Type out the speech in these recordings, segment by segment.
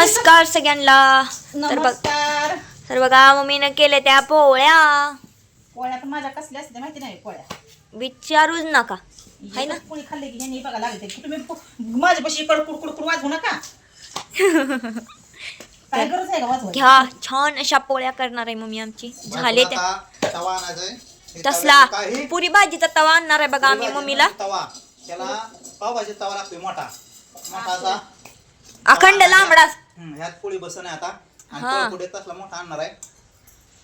नमस्कार सगळ्यांना. नमस्कार. तर बघा मम्मीनं केल्या त्या पोळ्या. पोळ्या पण माझ्या कसल्या असते माहिती नाही. पोळ्या विचारूच नका हाय ना. पोळी खाल्ली की यांनी बघा लागते. तुम्ही माझ्यापाशी कुडकुड वाजवू नका. काय गरज आहे का वाजवायची? घ्या छान अशा पोळ्या करणार आहे मम्मी आमची. झाले त्या तवा आणायचा तसला पुरी भाजीचा तवा आणणार आहे बघा आम्ही मम्मीला. तवा त्याला पावभाजी तवा लागतोय मोठा मोठा अखंड लांबडा. ह्यात पोळी बसन आहे आता. आणि पुढे तसला मोठा आणणार आहे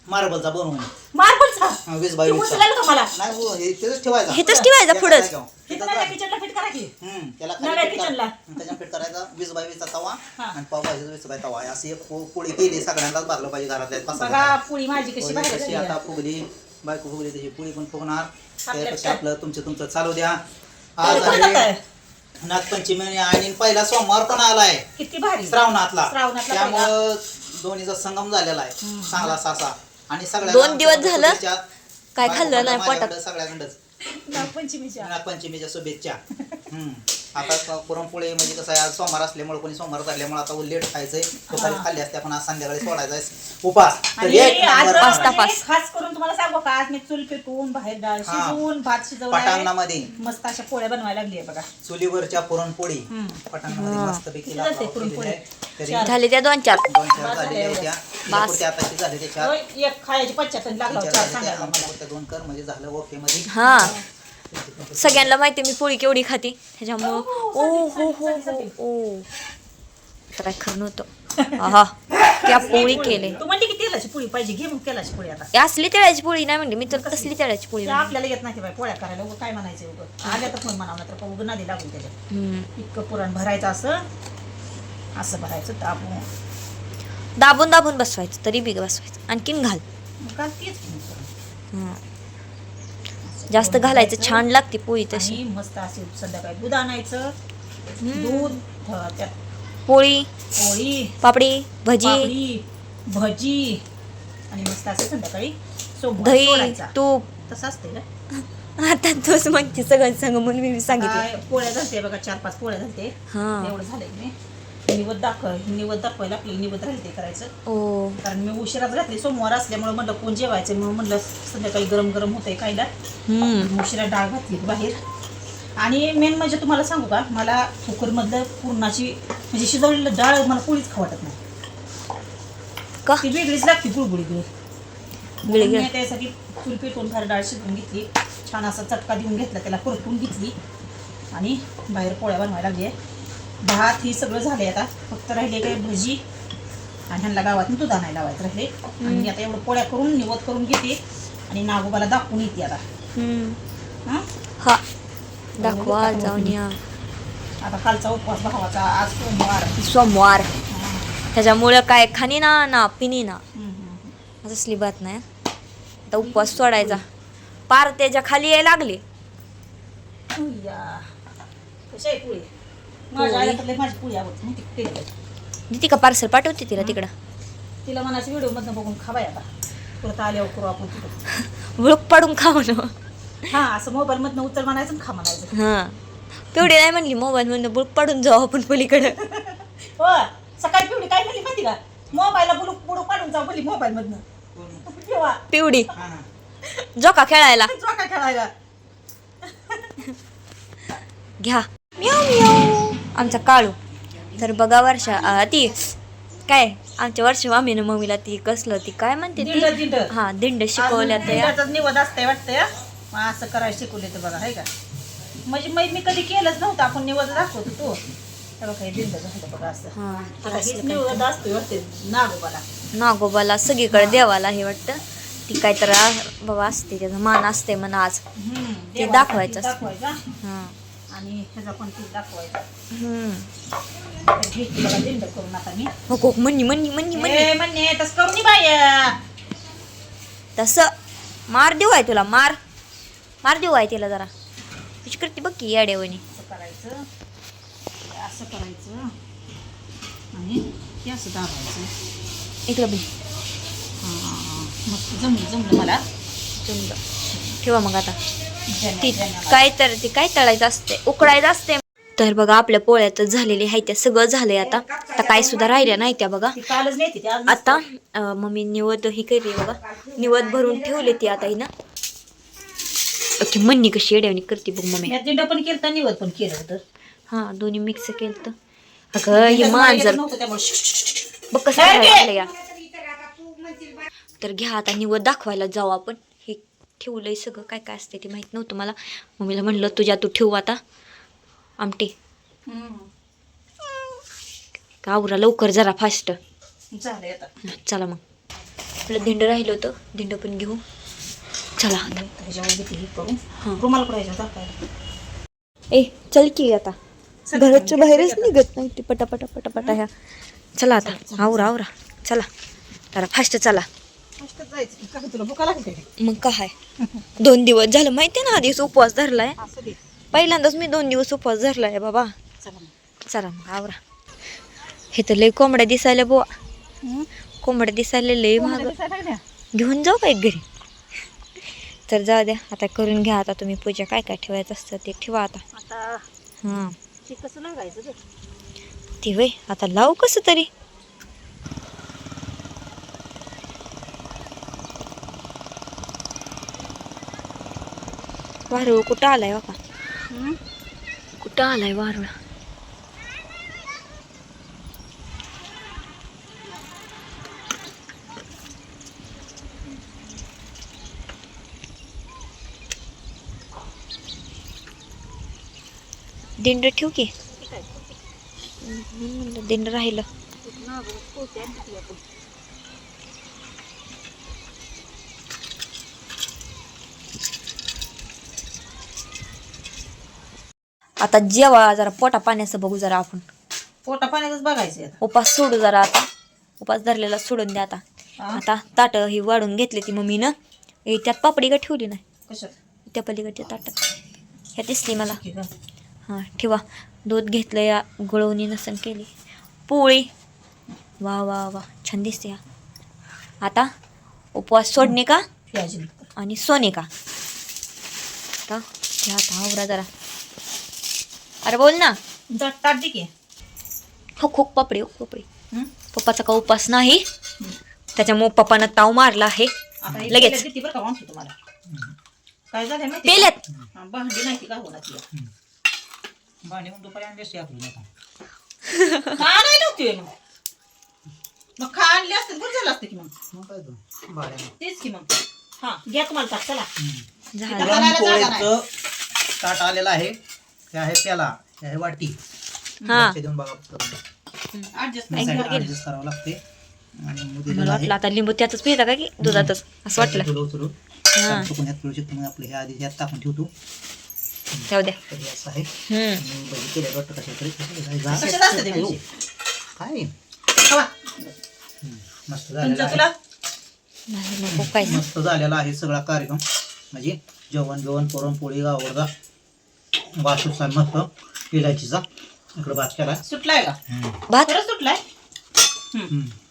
मार्बलचा बनवून. मार्बलचा 20 बाय 20 का मला नाही हो, हे तेच ठेवायचा. हेच ठेवायचा पुढंच. किचनला फिट करा की. त्याला नव्या किचनला त्याच्या फिट करायचा 20 बाय 20 चा तवा हा. आणि पावभाजीचा 20 बाय तवा अशी एक पोळी केली. सगळ्यांनाच भागलं पाहिजे घरातल्या बघा पोळी माझी कशी कशी बाहेर आता फुगली बायको फुगली त्याची पोळी पण फुगणार. आपल्या त्यापेक्षा आपलं तुमचं चालू द्या. आज आज आहे नागपंचमी आणि पहिला सोमवार पण आलाय किती भारी श्रावणातला. श्रावणातला त्यामुळं दोन्हीचा संगम झालेला आहे चांगला सासा. आणि सगळ्या 2 दिवस झालं काय खाल्लं नाही पोटात. सगळ्याकडंच नागपंचमीच्या नागपंचमीच्या शुभेच्छा. आता पुरणपोळी म्हणजे कसं आहे आज सोमवार असल्यामुळे कोणी सोमवार धरल्यामुळे आता लेट खायचंय. दुपारी खाल्ली असते आपण आज संध्याकाळी सोडायचा उपास. तर आणि एक आज नंबर पाच बनवणार. तपास. खास करून तुम्हाला सांगू का आज मी चूल पेटवून बाहेर डाळ शिजवून भात शिजवलाय. पटांगणामध्ये मस्त अशा पोळ्या बनवायला लागली बघा. चुलीवरच्या पुरणपोळी पटांगणामध्ये मस्तपैकी किती झाले पुरणपोळी? तरी झाले त्या 2-4. 2-4 झालेल्या होत्या. पुढच्या आताची झाले ते 4. एक खायची 75 लागला होता, चार सांगायला मला. 2 कर म्हणजे झालं ओके मध्ये. हा सगळ्यांना माहिती मी पोळी केवढी खाते त्याच्यामुळं ओ हो हो हो ओ तर काय खरं नव्हतं. आहा त्या पोळी केले. तू म्हणली की तेलाची पोळी पाहिजे घे मग तेलाची पोळी आता. ही असली तळ्याची पोळी नाही म्हणली मी तर कसली तळ्याची पोळी ते म्हणली. आपल्याला येत नाही बाई पोळ्या करायला. उगं काय म्हणायचं उगं आल्या तर पण म्हणावं तर उगं नादी लागून त्याच्यात. इतकं पुरण भरायचं असं भरायचं दाबून दाबून बसवायचं तरी बी बसवायचं आणखीन घाल. मग काय तेच की मग. हा. जास्त घालायचं छान लागते पोळी तशी. आणि मस्त असे संध्याकाळी दूध आणायचं. दूध त्यात पोळी पोळी पापडी भजी पापडी, भजी आणि मस्त असं संध्याकाळी सोमवार दही सोडायचा. तूप. तसं असते ना. आता तोच म्हणते सगळं संग म्हणून मी सांगितलं. काय पोळ्या झालते बघा 4-5 पोळ्या झालते. हा एवढं झालंय मी निवद दाखवायला आपल्याला निवद राहिले ते करायचं. ओ कारण मी उशिराच घातली सोमवार असल्यामुळे म्हणलं कोण जेवायचं म्हणून म्हणलं संध्याकाळी गरम गरम होतंय खायला. उशिरा डाळ घातली बाहेर. आणि मेन म्हणजे तुम्हाला सांगू का मला कुकरमधलं पुरणाची म्हणजे शिजवलेलं डाळ मला पोळीच खाऊ वाटत नाही. का ती वेगळीच लागते गुळगुळी गिळगिळ. मी त्यासाठी चूल पेटवून फार डाळ शिजवून घेतली. छान असा चटका देऊन घेतला त्याला परतून घेतली आणि बाहेर पोळ्या बनवायला लागली आहे. भात ही सगळं झालंय आता फक्त राहिले काय भजी आणि ह्यांना गावातून दूध आणायला लावायचं राहिले. आणि मी आता एवढं पोळ्या करून निवत करून घेते आणि नागोबाला दाखवून येते आता. हां हा दाखवा जाऊन या. आता कालचा उपवास भावाचा आज सोमवार त्याच्यामुळं काय खाणी ना पिणी ना असली बात नाही. आता उपवास सोडायचा पार त्याच्या खाली यायला लागले. कशी आहे पोळी? माझ्या आईला तर लय माझी पोळी आवडते माहिती का तेलकट. ती का पार्सल पाठवते तिला तिकडं. तिला म्हणायचं व्हिडिओमधनं बघून खावाय आता परत आल्यावर करू आपण तिकडं. भूक पाडून खा म्हणून. हां असं मोबाईलमधनं उचल म्हणायचं आणि खा म्हणायचं. हा पिवडी नाही म्हणली मोबाईल मधून बुडूक पाडून जाऊ आपण पलीकडं. हो सकाळी पिवडी काय म्हणली माहिती का मोबाईलला बुडूक पाडून जाऊ बोलली मोबाईल मधनं. पिवडी जोका खेळायला जोका खेळायला घ्या म्याव म्याव आमचा काळू. तर बघा वर्षा ती काय आमच्या वर्षा मामीनं मम्मीला ती कसलं ती काय म्हणते दिंड. हा दिंड शिकवल्या त्या. निवड असते वाटतंय. मग असं करायला शिकवले तर बघा आहे का म्हणजे मी कधी केलंच नव्हतं. आपण निवड दाखवतो तो तेव्हा काही दिंड झालं बघा असं. आता हेच निवड असतोय वाटते नागोबाला सगळीकडे देवाला हे वाटतं ती काय तर बाबा असते त्याचा मान असते म्हणा आज ते दाखवायचं दाखवायचा हा आणि ह्याचा पण ती दाखवायचा. हम्म बघा दिंड करून आता मी हो म्हणणी म्हणणे तसं करून नी बाय तसं मार देऊ आहे तुला मार देऊ आहे तिला जरा कशी करते बघ की याड्यावणी. असं करायचं आणि हे असं दाबायचं इकडं बी मस्त जमलं मला. ठेवा मग आता ती काय तळायचं असते उकडायचं असते. तर बघा आपल्या पोळ्यात झालेले आहे त्या सगळं झालंय आता काय सुद्धा राहिल्या नाही त्या बघा. ती कालच नाही ती आज आता मम्मी निवद ही केली बघा, निवद भरून ठेवले ती आता ही ना. ओके मन्नी कशी येड्यावणी करते बघ मम्मी. या दिंड पण केलं निवड पण केलं होतं. हा दोन्ही मिक्स केलं तर अगं हे मांजर नव्हतं त्यामुळे बघ कसं राहिलं या. तर घ्या आता निवद दाखवायला जाऊ आपण. हे ठेवलंय सगळं काय काय असते ते माहित नव्हतं मला. मम्मीला म्हणलं तुझ्या तू ठेवू आता आमटी. आवरा लवकर जरा फास्ट. झालंय आता. चला मग आपलं धिंड राहिलं होतं, धिंड पण घेऊ. चला ह्याच्यावर घेते हे करून हां. रुमाल करायचं दाखवायला. ए चल की आता घराच्या बाहेरच निघत नाही ती पटापटा पटापटा ह्या. चला आता आवरा आवरा चला जरा फास्ट चला. मस्त जायचं का तुला भुका लागते मग काय 2 दिवस झालं माहिती ना, आधीच उपवास धरलाय. असं दे. पहिल्यांदाच मी 2 दिवस उपवास धरलाय बाबा. चला मग. चला मग आवरा. हे तर लय कोंबड्या दिसायला बुवा, कोंबड्या दिसायला लय महाग. दिसायला लागल्या. घेऊन जाऊ का एक घरी. तर जाऊ द्या आता करून घ्या आता तुम्ही पूजा काय काय ठेवायचं असतं ते ठेवा आता. आता हां ते कसं लागायचं ग? ती होय आता लावू कसं तरी. वारुळ कुठं आलाय बाबा, कुठं आलाय वारुळ. दिंड ठेवू की म्हणलं दिंड राहिलं. आता जेवा जरा पोटा पाण्याचं बघू जरा आपण. पोटा पाण्यातच बघायचं आता. उपास सोडू जरा आता. उपास धरलेला सोडून द्या आता. हा? आता ताट ही वाढून घेतली ती मम्मीनं. त्यात पापडी का ठेवली नाही कशात? त्या पलीकडच्या ताटात ह्या दिसली मला. ठीक आहे. हां ठेवा. दूध घेतलं या गुळवणी नसन केली. पोळी वा वा वा छान दिसते. आता उपवास सोडणे का प्याजी. आणि सोने का. आता घ्या आता आवरा जरा. अरे बोल ना. जट ताट दे की. हो खूप पापडी हो पापडी. हं? पप्पाचा का उपास नाही त्याच्यामुळे पप्पानं ताव मारला आहे आता एक लगेच. प्लेट देते बरं का वांगते तुम्हाला. काय झालंय माहिती पेल्यात का? भांडी नाही ती का होणार तिला. भांडी मग दुपारी आणली असते आपली नका. का नाही नव्हती मग. मग खा आणली असते बरं झालं असतं की मग. मग काय तो भाड्यानं. तेच की मग. हा घ्या तुम्हाला ताट चला. झालं. पुरणपोळीचं ताट आलेलं आहे. हे आहे प्याला, हे आहे वाटी. हा. लक्ष देऊन बघा ऍडजस्ट ऍडजस्ट करावं लागते. आणि मग मला दिलेलं आहे. वाटलं आता लिंबू त्यातच पिता का की दुधातच असं वाटलं. थोडं उचलू. हां चुकून ह्यात पिळू शकतो. मग आपलं हे आधी ह्यात टाकून ठेवतो. जाऊ द्या. तर हे असं आहे. हम्म. आणि भजी केल्या वाटतं कशा तरी. कशात असतं ते भजी? काय खावा. मस्त झालेलं तुमचं आहे. तुला नाही नको काय नाही. मस्त झालेला आहे सगळा कार्यक्रम. म्हणजे जेवण जेवण पुरणपोळी आवडता वासूचा मस्त इलायचीचा इकडे भात केला. सुटलाय का? भात खरंच सुटलाय.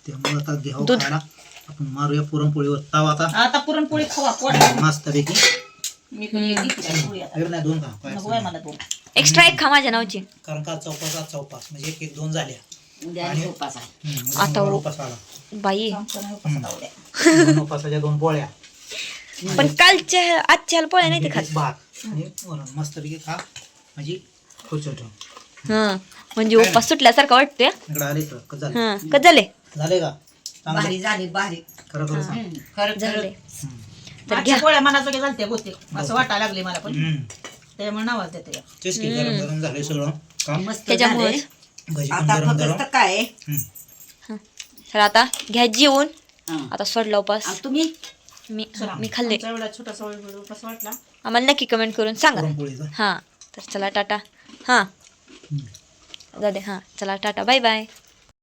त्यामुळे आता घ्यावं दूध. खायला. आपण मारूया पुरणपोळीवर ताव आता आता पुरणपोळी खावा पोट. मस्तपैकी. मी पण एक घेतली पोळी आता. नाही 2 खा काय नको आहे मला दोन. एक्स्ट्रा एक खा माझ्या नावची. कारण का चौपास म्हणजे एक 2 झाल्या. उद्या आणि उपास आहे. आता उपास आला. बाई आमचं नाही उपास आता उद्या. 2 उपासाच्या 2 पोळ्या पण कालच्या आजच्या पोळ्या नाही ते खात. भात आणि वरण मस्तपैकी खा म्हणजे खुश होतो. हां म्हणजे उपास सुटल्यासारखं वाटतंय. इकडे आले तर कसं झालं हां कधी झाले झाले का चांगलं भारी झाली भारी. खरं खरं सांग. खरंच झाले. हम्म. तर आजच्या घ्या. पोळ्या मनाजोगे झालत्या बहुतेक असं वाटायला लागले मला पण. त्यामुळे नावाज देते. तेच की गरम गरम झाले सगळं काम. त्याच्यामुळे भजी पण गरम गरम. काय तर आता घ्या जेवून. आता सोडला उपास. तुम्ही मी खाल्ले. एवढा छोटासा उपास वाटला. आम्हाला नक्की कमेंट करून सांगा. पुरणपोळीचा हां तर चला टाटा. हां जाऊ दे. हां चला टाटा बाय बाय.